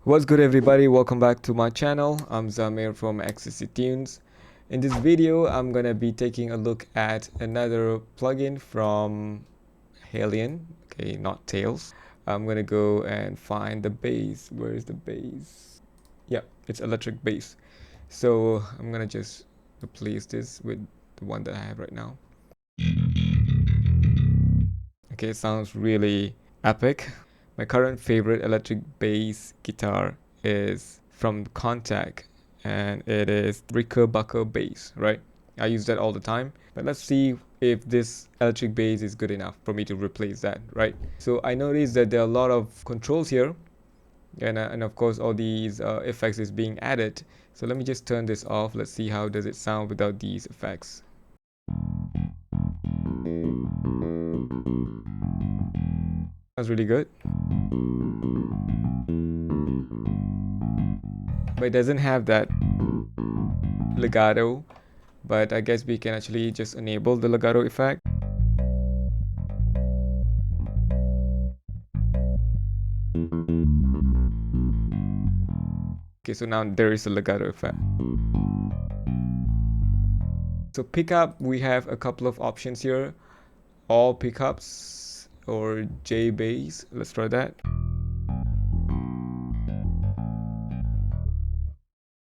What's good, everybody? Welcome back to my channel. I'm Zamir from XCC Tunes. In this video, I'm gonna be taking a look at another plugin from Halion. Okay, not Tails. I'm gonna go and find the bass. Where is the bass? Yeah, it's electric bass. So I'm gonna just replace this with the one that I have right now. Okay, it sounds really epic. My current favorite electric bass guitar is from Kontakt, and it is Rickenbacker bass, right? I use that all the time, but let's see if this electric bass is good enough for me to replace that, right? So I noticed that there are a lot of controls here, and of course all these effects is being added. So let me just turn this off. Let's see how does it sound without these effects. Sounds really good. But it doesn't have that legato, but I guess we can actually just enable the legato effect. Okay, so now there is a legato effect. So pickup, we have a couple of options here. All pickups or J bass. Let's try that.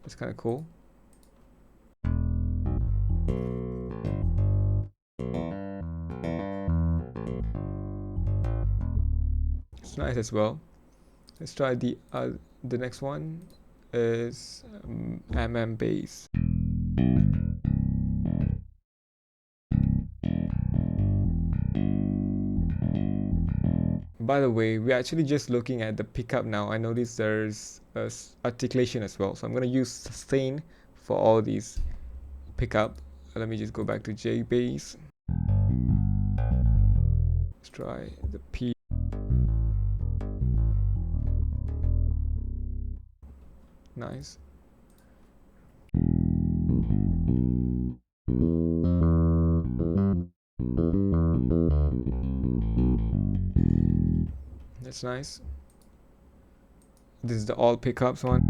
It's kind of cool. It's nice as well. Let's try the next one is bass. By the way, we're actually just looking at the pickup now. I noticed there's articulation as well, so I'm gonna use sustain for all these pickup. Let me just go back to J bass. Let's try the P. Nice. That's nice. This is the all pickups one.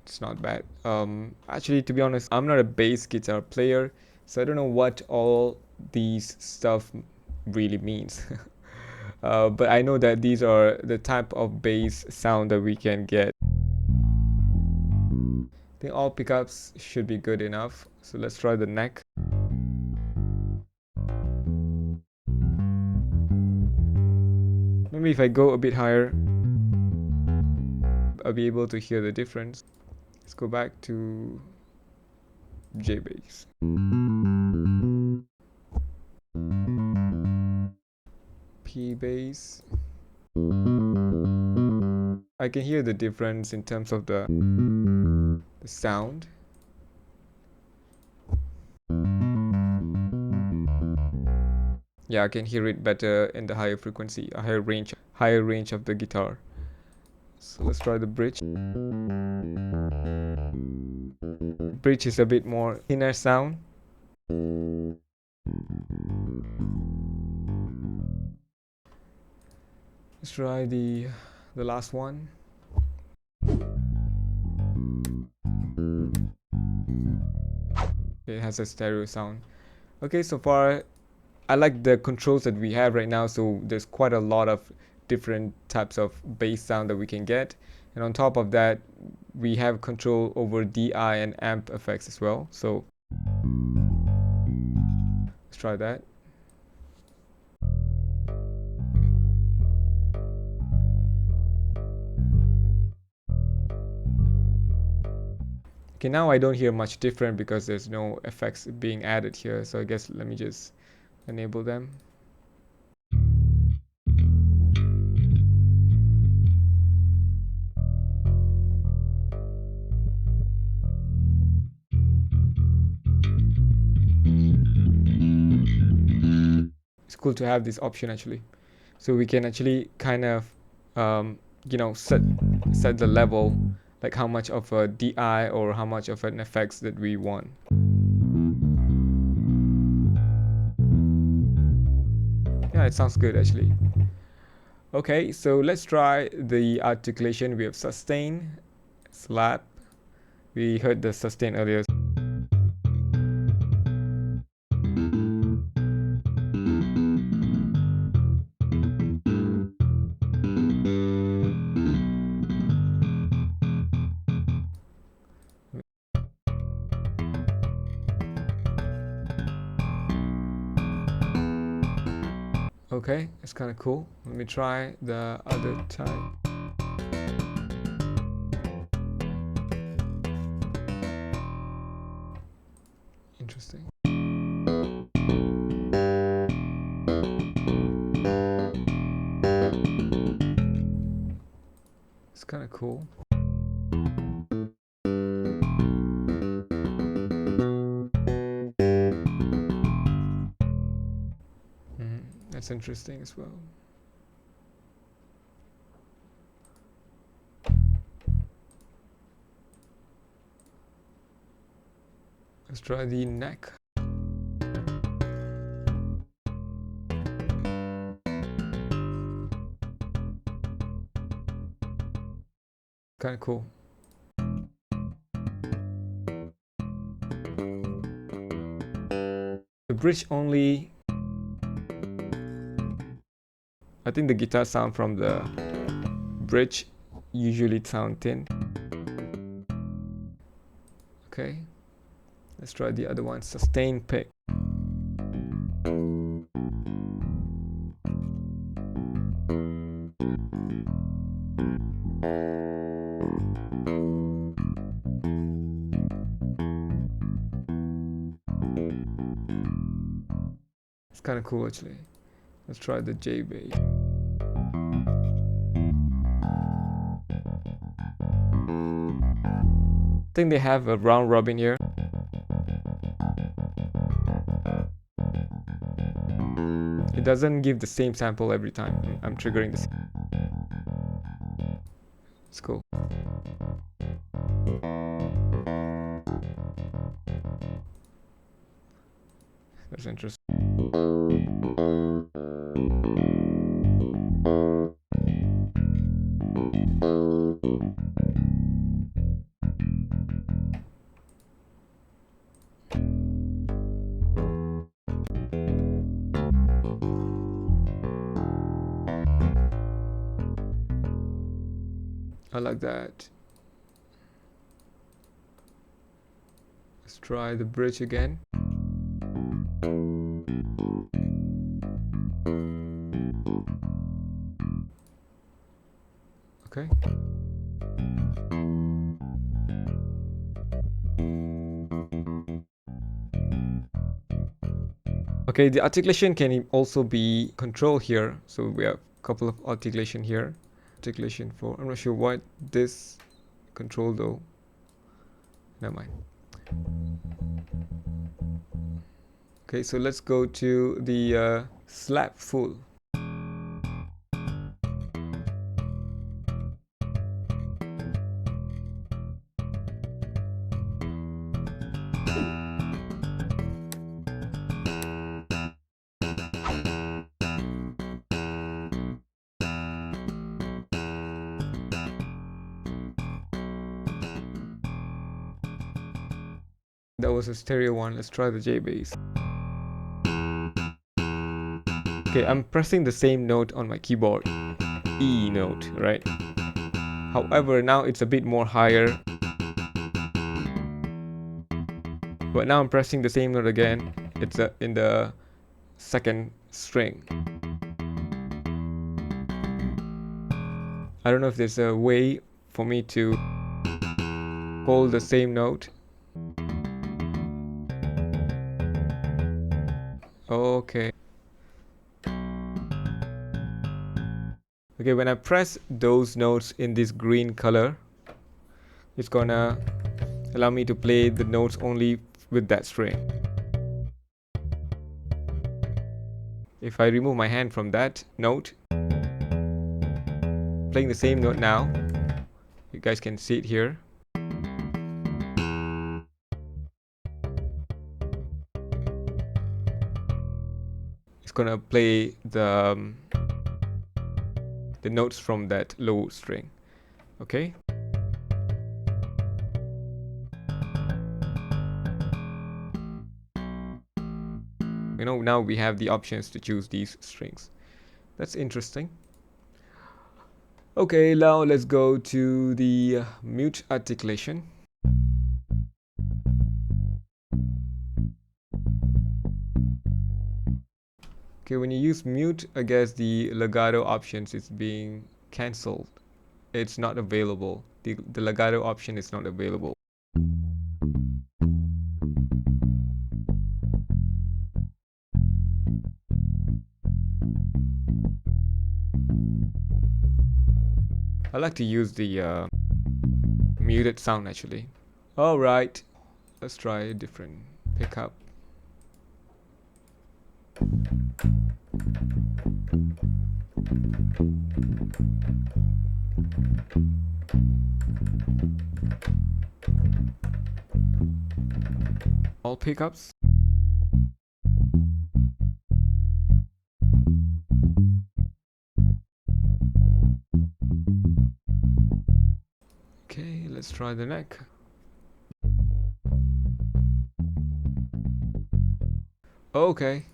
It's not bad. Actually, to be honest, I'm not a bass guitar player, so I don't know what all these stuff really means. But I know that these are the type of bass sound that we can get. I think all pickups should be good enough. So let's try the neck. Maybe if I go a bit higher, I'll be able to hear the difference. Let's go back to J bass. P bass. I can hear the difference in terms of the sound. Yeah, I can hear it better in the higher frequency, a higher range of the guitar. So let's try the bridge. Bridge is a bit more thinner sound. Let's try the last one. It has a stereo sound. Okay, so far I like the controls that we have right now, so there's quite a lot of different types of bass sound that we can get, and on top of that we have control over DI and amp effects as well. So let's try that. Okay, now I don't hear much different because there's no effects being added here, so I guess let me just enable them. It's cool to have this option actually, so we can actually kind of set the level, like how much of a DI or how much of an effects that we want. Yeah, Yeah, it sounds good actually. Okay, so let's try the articulation. We have sustain, slap. We heard the sustain earlier. Okay, it's kind of cool. Let me try the other type. Interesting. It's kind of cool. That's interesting as well. Let's try the neck. Kind of cool. The bridge only. I think the guitar sound from the bridge usually sound thin. Okay, let's try the other one. Sustain pick. It's kind of cool actually. Let's try the J bass. I think they have a round robin here. It doesn't give the same sample every time. I'm triggering this. It's cool. That's interesting. I like that. Let's try the bridge again. Okay. Okay, the articulation can also be controlled here. So we have a couple of articulation here. Articulation for, I'm not sure what this control though. Never mind. Okay, so let's go to the slap full. That was a stereo one. Let's try the J bass. Okay, I'm pressing the same note on my keyboard. E note, right? However, now it's a bit more higher. But now I'm pressing the same note again. It's in the second string. I don't know if there's a way for me to hold the same note. Okay. Okay, when I press those notes in this green color, it's gonna allow me to play the notes only with that string. If I remove my hand from that note, playing the same note now, you guys can see it here. It's gonna play the notes from that low string. Okay. You know, now we have the options to choose these strings. That's interesting. Okay, now let's go to the mute articulation. Okay, when you use mute, I guess the legato options is being cancelled. It's not available. The legato option is not available. I like to use the muted sound actually. Alright, let's try a different pickup. All pickups. Okay, let's try the neck. Okay,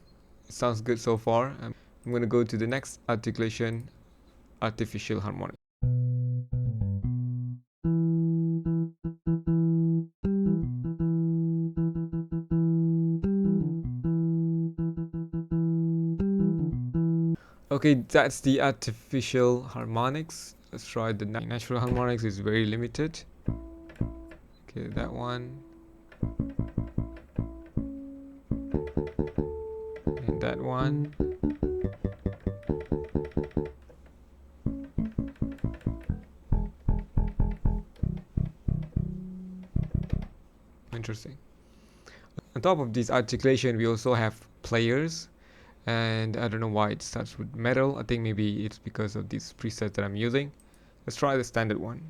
it sounds good so far. I'm gonna go to the next articulation, artificial harmonic. Okay, that's the artificial harmonics. Let's try the natural harmonics. Is very limited. Okay, that one. And that one. Interesting. On top of this articulation, we also have players. And I don't know why it starts with metal. I think maybe it's because of this preset that I'm using. Let's try the standard one.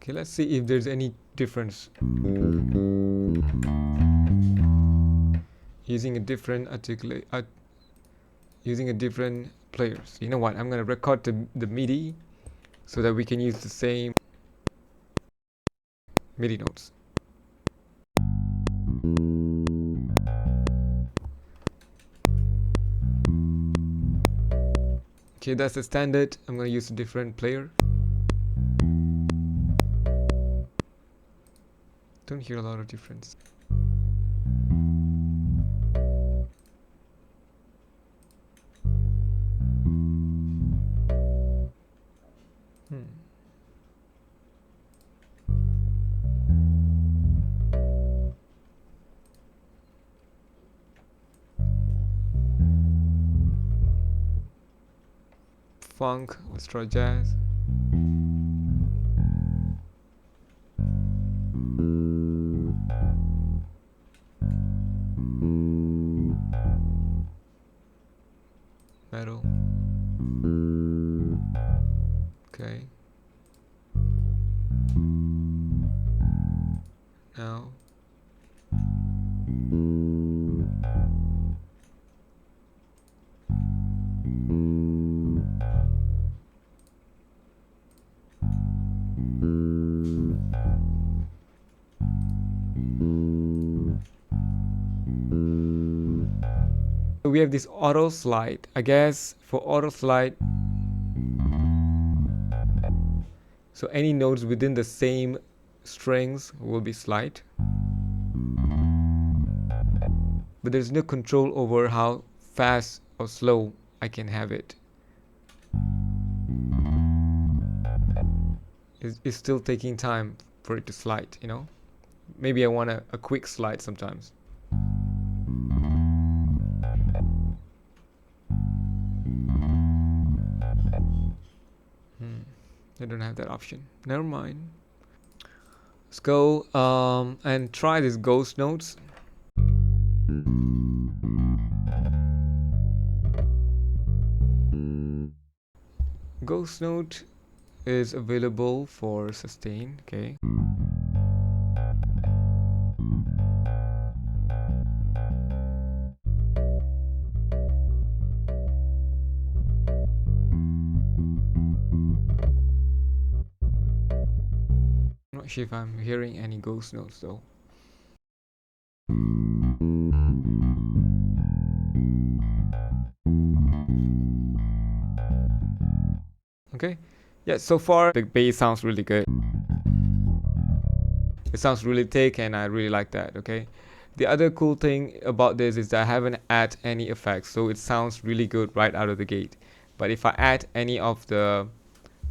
Okay, let's see if there's any difference. Using a different using a different players. You know what? I'm gonna record the MIDI so that we can use the same MIDI notes. Okay, that's the standard. I'm gonna use a different player. Don't hear a lot of difference. Funk, let's try jazz. Metal. Okay. Now. We have this auto slide. I guess for auto slide, so any notes within the same strings will be slide, but there's no control over how fast or slow I can have it. It's still taking time for it to slide, you know. Maybe I want a quick slide sometimes. I don't have that option. Never mind. Let's go and try these ghost notes. Ghost note is available for sustain. Okay. Not sure if I'm hearing any ghost notes though. Okay, yeah, so far the bass sounds really good. It sounds really thick and I really like that. Okay, the other cool thing about this is that I haven't added any effects, so it sounds really good right out of the gate. But if I add any of the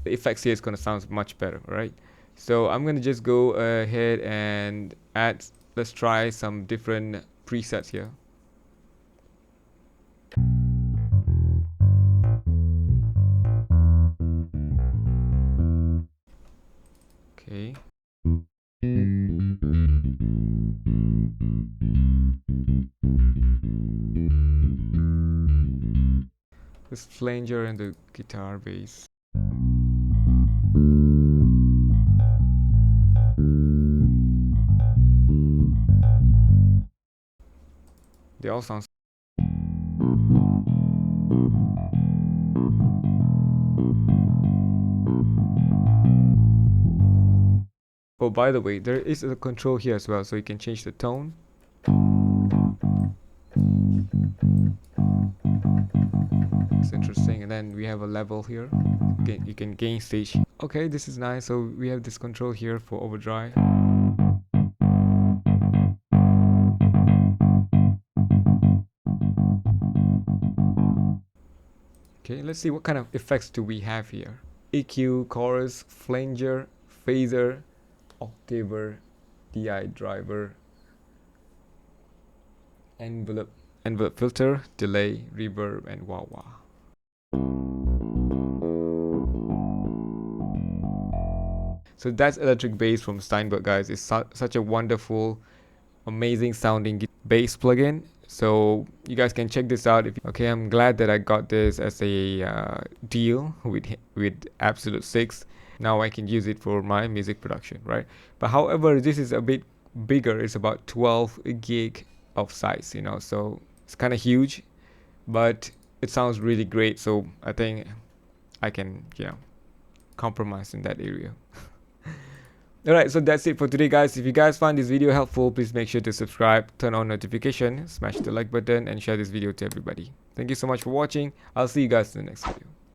effects here, it's gonna sound much better, right? So I'm gonna just go ahead and add, let's try some different presets here. Okay. This flanger and the guitar bass. They all sound. Oh, by the way, there is a control here as well, so you can change the tone. It's interesting. And then we have a level here. You can gain stage. Okay, this is nice. So we have this control here for overdrive. Okay, let's see what kind of effects do we have here. EQ, chorus, flanger, phaser, octaver, DI driver, envelope filter, delay, reverb, and wah wah. So that's electric bass from Steinberg, guys. It's such a wonderful, amazing sounding bass plugin. So you guys can check this out. Okay, I'm glad that I got this as a deal with Absolute 6. Now I can use it for my music production, right? But however, this is a bit bigger. It's about 12 gig of size, you know, so it's kind of huge, but it sounds really great. So I think I can, you know, compromise in that area. Alright, so that's it for today, guys. If you guys find this video helpful, please make sure to subscribe, turn on notification, smash the like button, and share this video to everybody. Thank you so much for watching. I'll see you guys in the next video.